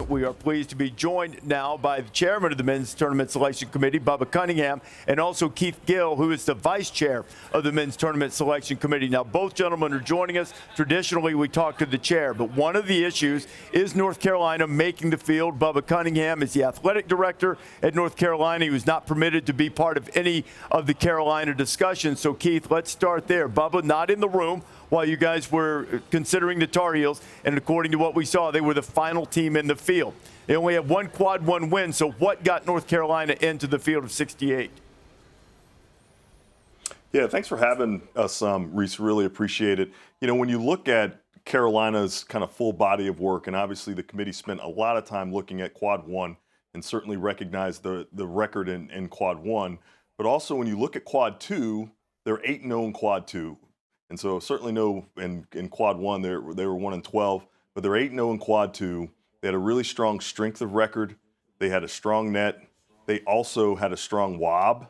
We are pleased to be joined now by the chairman of the Men's Tournament Selection Committee, Bubba Cunningham, and also Keith Gill, who is the vice chair of the Men's Tournament Selection Committee. Now, both gentlemen are joining us. Traditionally, we talk to the chair, but one of the issues is North Carolina making the field. Bubba Cunningham is the athletic director at North Carolina. He was not permitted to be part of any of the Carolina discussions. So, Keith, let's start there. Bubba, not in the room while you guys were considering the Tar Heels, and according to what we saw, they were the final team in the field. They only have one quad one win, so what got North Carolina into the field of 68? Yeah, thanks for having us, Reese. Really appreciate it. You know, when you look at Carolina's kind of full body of work, and obviously the committee spent a lot of time looking at quad one and certainly recognized the record in quad one, but also when you look at quad two, they're 8-0 in quad two. And so certainly no in quad one, they were 1-12, but they're 8-0 in quad two. They had a really strong strength of record. They had a strong net. They also had a strong WOB.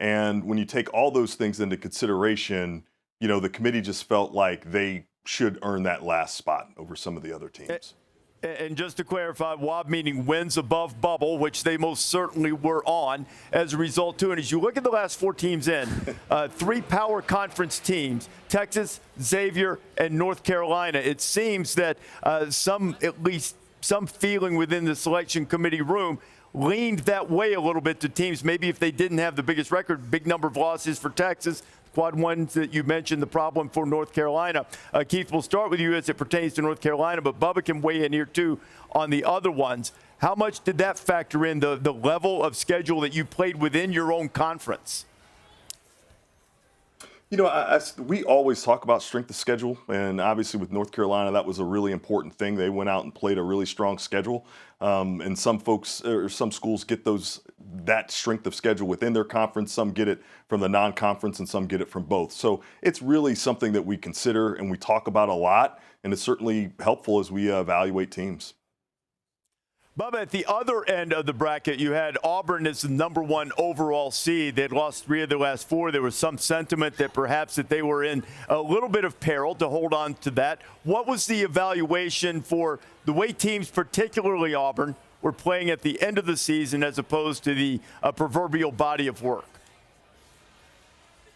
And when you take all those things into consideration, you know, the committee just felt like they should earn that last spot over some of the other teams. And just to clarify, WOB meaning wins above bubble, which they most certainly were on as a result, too. And as you look at the last four teams in, three power conference teams, Texas, Xavier, and North Carolina, it seems that at least some feeling within the selection committee room leaned that way a little bit to teams. Maybe if they didn't have the biggest record, big number of losses for Texas, quad ones that you mentioned, the problem for North Carolina. Keith, we'll start with you as it pertains to North Carolina, but Bubba can weigh in here too on the other ones. How much did that factor in the level of schedule that you played within your own conference? You know, we always talk about strength of schedule, and obviously with North Carolina, that was a really important thing. They went out and played a really strong schedule, and some folks or some schools get that strength of schedule within their conference. Some get it from the non-conference, and some get it from both. So it's really something that we consider and we talk about a lot, and it's certainly helpful as we evaluate teams. Bubba, at the other end of the bracket, you had Auburn as the #1 overall seed. They'd lost 3 of their last 4. There was some sentiment that perhaps that they were in a little bit of peril to hold on to that. What was the evaluation for the way teams, particularly Auburn, were playing at the end of the season as opposed to the proverbial body of work?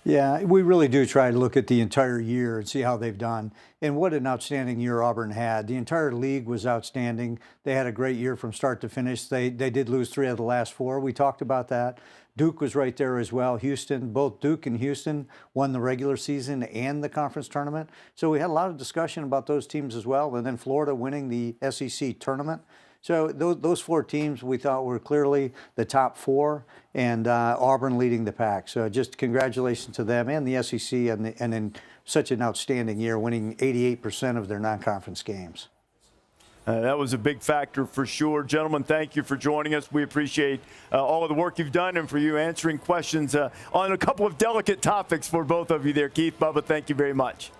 Yeah, we really do try to look at the entire year and see how they've done. And what an outstanding year Auburn had. The entire league was outstanding. They had a great year from start to finish. They did lose 3 of the last 4. We talked about that. Duke was right there as well. Houston, both Duke and Houston won the regular season and the conference tournament. So we had a lot of discussion about those teams as well. And then Florida winning the SEC tournament. So those 4 teams we thought were clearly the top 4, and Auburn leading the pack. So just congratulations to them and the SEC, and in such an outstanding year, winning 88% of their non-conference games. That was a big factor for sure. Gentlemen, thank you for joining us. We appreciate all of the work you've done and for you answering questions on a couple of delicate topics for both of you there. Keith, Bubba, thank you very much.